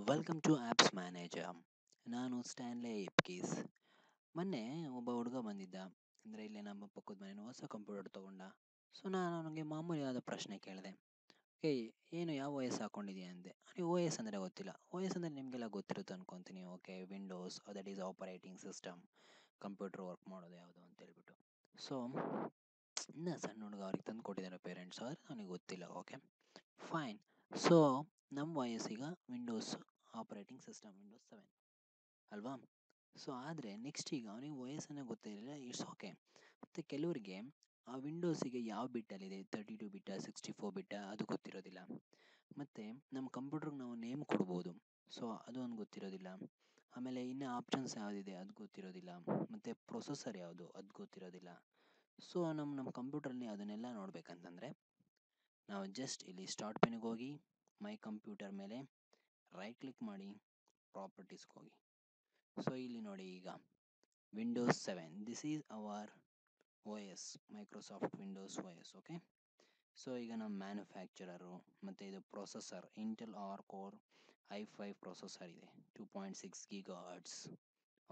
Welcome to apps manager. ನಾನು ಸ್ಟ್ಯಾನ್ಲೆ ಇಪ್ಕೀಸ್. ಮೊನ್ನೆ ಒಬ್ಬ ಹುಡುಗ ಬಂದಿದ್ದ. ಅಂದರೆ ಇಲ್ಲಿ ನಮ್ಮ ಪಕ್ಕದ ಮನೇನ ಹೊಸ ಕಂಪ್ಯೂಟರ್ ತೊಗೊಂಡ. ಸೊ ನಾನು ಅವನಿಗೆ ಮಾಮೂಲಿಯಾದ ಪ್ರಶ್ನೆ ಕೇಳಿದೆ. ಏಯ್, ಏನು ಯಾವ ಓ ಎಸ್ ಹಾಕ್ಕೊಂಡಿದ್ಯಾ ಅಂದೆ. ಅವನಿಗೆ ಓ ಎಸ್ ಅಂದರೆ ಗೊತ್ತಿಲ್ಲ. ಓ ಎಸ್ ಅಂದರೆ ನಿಮಗೆಲ್ಲ ಗೊತ್ತಿರುತ್ತೆ ಅನ್ಕೊತೀನಿ. Okay, Windows, that is operating system. Computer work ಮಾಡೋದು ಯಾವುದು ಅಂತ ಹೇಳ್ಬಿಟ್ಟು. ಸೊ ಇನ್ನು ಸಣ್ಣ ಹುಡುಗ ಅವ್ರಿಗೆ ತಂದು ಕೊಟ್ಟಿದ್ದಾರೆ ಪೇರೆಂಟ್ಸ್, ಆದರೆ ಅವನಿಗೆ ಗೊತ್ತಿಲ್ಲ. Okay, fine. ಸೊ ನಮ್ಮ ವಯಸ್ಸೀಗ ವಿಂಡೋಸ್ ಆಪರೇಟಿಂಗ್ ಸಿಸ್ಟಮ್ ವಿಂಡೋಸ್ 7 ಅಲ್ವಾ? ಸೊ ಆದರೆ ನೆಕ್ಸ್ಟ್ ಈಗ ಅವನಿಗೆ ವಯಸ್ಸನ್ನೇ ಗೊತ್ತಿರಲಿಲ್ಲ. It's okay. ಮತ್ತು ಕೆಲವರಿಗೆ ಆ ವಿಂಡೋಸಿಗೆ ಯಾವ ಬಿಟ್ಟಲ್ಲಿದೆ, 32 ಬಿಟ್ಟ 64 ಬಿಟ್ಟ ಅದು ಗೊತ್ತಿರೋದಿಲ್ಲ. ಮತ್ತು ನಮ್ಮ ಕಂಪ್ಯೂಟರ್ಗೆ ನಾವು ನೇಮ್ ಕೊಡ್ಬೋದು, ಸೊ ಅದು ಒಂದು ಗೊತ್ತಿರೋದಿಲ್ಲ. ಆಮೇಲೆ ಇನ್ನು ಆಪ್ಷನ್ಸ್ ಯಾವುದಿದೆ ಅದು ಗೊತ್ತಿರೋದಿಲ್ಲ. ಮತ್ತು ಪ್ರೊಸೆಸರ್ ಯಾವುದು ಅದು ಗೊತ್ತಿರೋದಿಲ್ಲ. ಸೊ ನಮ್ಮ ಕಂಪ್ಯೂಟರ್ಲಿ ಅದನ್ನೆಲ್ಲ ನೋಡ್ಬೇಕಂತಂದರೆ ನಾವು ಜಸ್ಟ್ ಇಲ್ಲಿ ಸ್ಟಾರ್ಟ್ ಮೆನುಗೆ ಹೋಗಿ ಮೈ ಕಂಪ್ಯೂಟರ್ ಮೇಲೆ ರೈಟ್ ಕ್ಲಿಕ್ ಮಾಡಿ ಪ್ರಾಪರ್ಟೀಸ್ಗೆ ಹೋಗಿ. ಸೊ ಇಲ್ಲಿ ನೋಡಿ, ಈಗ Windows 7 this is our O S, Microsoft Windows O S. Okay, so ಈಗ ನಮ್ಮ ಮ್ಯಾನುಫ್ಯಾಕ್ಚರರು ಮತ್ತು ಇದು processor Intel R core i5 processor ಇದೆ, 2.6 GHz.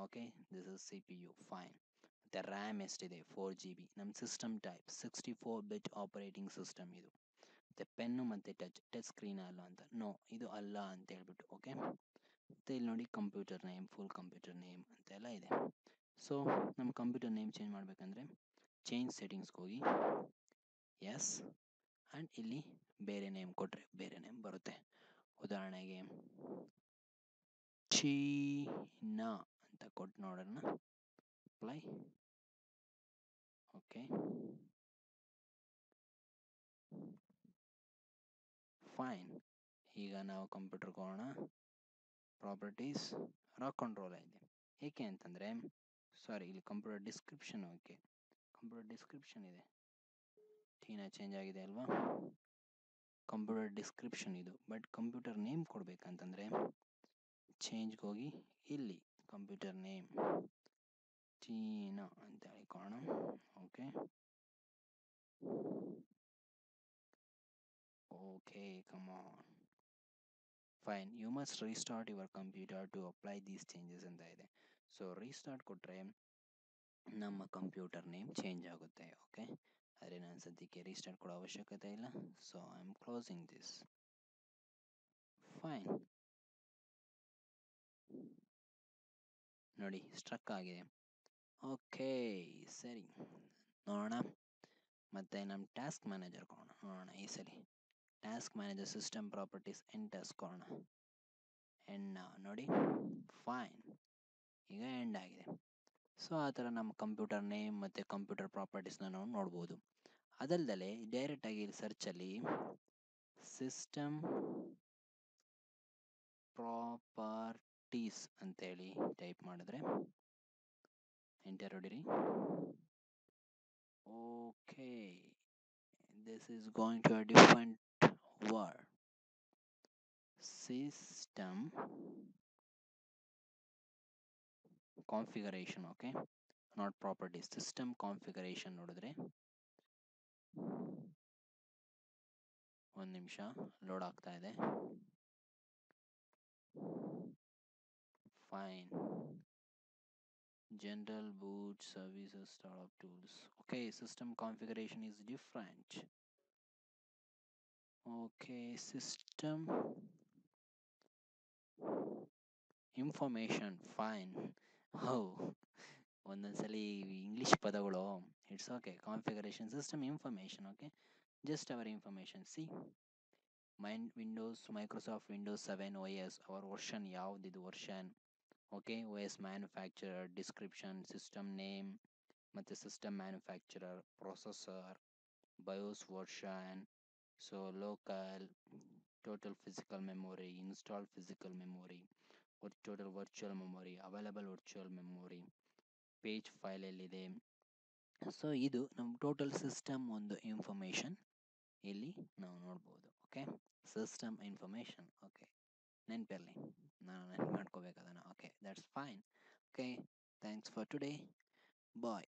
Okay, this is C P U. Fine. ಮತ್ತು ರ್ಯಾಮ್ ಎಷ್ಟಿದೆ, 4 GB. ನಮ್ಮ system type 64-bit operating system ಇದು. ಮತ್ತು ಪೆನ್ನು ಮತ್ತು ಟಚ್ ಸ್ಕ್ರೀನ್ ಅಲ್ಲ ಅಂತ, ನೋ ಇದು ಅಲ್ಲ ಅಂತ ಹೇಳ್ಬಿಟ್ಟು. ಓಕೆ, ಮತ್ತು ಇಲ್ಲಿ ನೋಡಿ computer name, full computer name ಅಂತೆಲ್ಲ ಇದೆ. ಸೊ ನಮ್ಮ ಕಂಪ್ಯೂಟರ್ ನೇಮ್ ಚೇಂಜ್ ಮಾಡಬೇಕಂದ್ರೆ ಚೇಂಜ್ ಸೆಟ್ಟಿಂಗ್ಸ್ಗೆ ಹೋಗಿ ಎಸ್, ಆ್ಯಂಡ್ ಇಲ್ಲಿ ಬೇರೆ ನೇಮ್ ಕೊಟ್ಟರೆ ಬೇರೆ ನೇಮ್ ಬರುತ್ತೆ. ಉದಾಹರಣೆಗೆ ಚೀನಾ ಅಂತ ಕೊಟ್ಟು ನೋಡೋಣ. ಅಪ್ಲೈ. Okay, fine. ಈಗ ನಾವು ಕಂಪ್ಯೂಟರ್ಗೆ ಹೋಗೋಣ. ಪ್ರಾಪರ್ಟೀಸ್, ರಾಕ್ ಕಂಟ್ರೋಲ್ ಇದೆ. ಏಕೆ ಅಂತಂದರೆ ಇಲ್ಲಿ computer description. Okay, computer description ಇದೆ. ಚೀನಾ ಚೇಂಜ್ ಆಗಿದೆ ಅಲ್ವಾ? ಕಂಪ್ಯೂಟರ್ ಡಿಸ್ಕ್ರಿಪ್ಷನ್ ಇದು. ಬಟ್ ಕಂಪ್ಯೂಟರ್ ನೇಮ್ ಕೊಡಬೇಕಂತಂದರೆ ಚೇಂಜ್ಗೆ ಹೋಗಿ ಇಲ್ಲಿ ಕಂಪ್ಯೂಟರ್ ನೇಮ್ ಚೀನಾ ಅಂತ ಹೇಳ್ಕೋಣ. Okay, okay, come on. Fine. You must restart your computer to apply these changes ಅಂತ ಇದೆ. ಸೊ ರೀಸ್ಟಾರ್ಟ್ ಕೊಟ್ಟರೆ ನಮ್ಮ ಕಂಪ್ಯೂಟರ್ ನೇಮ್ ಚೇಂಜ್ ಆಗುತ್ತೆ. ಓಕೆ, ಆದರೆ ನಾನು ಸದ್ಯಕ್ಕೆ ರೀಸ್ಟಾರ್ಟ್ ಕೊಡೋ ಅವಶ್ಯಕತೆ ಇಲ್ಲ. So I am closing this. Fine. ನೋಡಿ, ಸ್ಟ್ರಕ್ ಆಗಿದೆ. ಓಕೆ, ಸರಿ, ನೋಡೋಣ. ಮತ್ತು ನಮ್ಮ ಟಾಸ್ಕ್ ಮ್ಯಾನೇಜರ್ ನೋಡೋಣ ಈ ಸರಿ. Task manager system properties enters ಕೊಡೋಣ. ಎಂಡ್ ನೋಡಿ, ಫೈನ್. ಈಗ ಎಂಡ್ ಆಗಿದೆ. ಸೊ ಆ ಥರ ನಮ್ಮ ಕಂಪ್ಯೂಟರ್ ನೇಮ್ ಮತ್ತು ಕಂಪ್ಯೂಟರ್ ಪ್ರಾಪರ್ಟೀಸ್ನ ನಾವು ನೋಡ್ಬೋದು. ಅದಲ್ಲದೆ ಡೈರೆಕ್ಟಾಗಿ ಇಲ್ಲಿ ಸರ್ಚಲ್ಲಿ ಸಿಸ್ಟಮ್ ಪ್ರಾಪರ್ಟೀಸ್ ಅಂತೇಳಿ ಟೈಪ್ ಮಾಡಿದ್ರೆ ಎಂಟರ್ ಹೊಡಿರಿ. Okay, this is going to a different word. System configuration. Okay, not properties, system configuration ನೋಡಿದ್ರೆ ಒಂದು ನಿಮಿಷ ಲೋಡ್ ಆಗ್ತಾ ಇದೆ. Fine. General boot services, startup tools. Okay, system configuration is different. Okay, system information. Fine. Oh, ಒಂದೊಂದ್ಸಲಿ English ಪದಗಳು. It's okay. Configuration, system information. Okay, just our information. See Microsoft Windows 7 OS, our version ಯಾವುದಿದು version. Okay, OS manufacturer, description, system name ಮತ್ತು system manufacturer, processor, BIOS version, so local, total physical memory, install physical memory, total virtual memory, available virtual memory, page file ಎಲ್ಲಿದೆ. So ಇದು ನಮ್ಮ total system ಒಂದು information ಇಲ್ಲಿ ನಾವು ನೋಡ್ಬೋದು. Okay, system information. Okay, ನೆನಪಿರಲಿ, ನಾನು ನೆನಪು ಮಾಡ್ಕೋಬೇಕು ಅದನ್ನು. Okay, that's fine. Okay, thanks for today. Bye.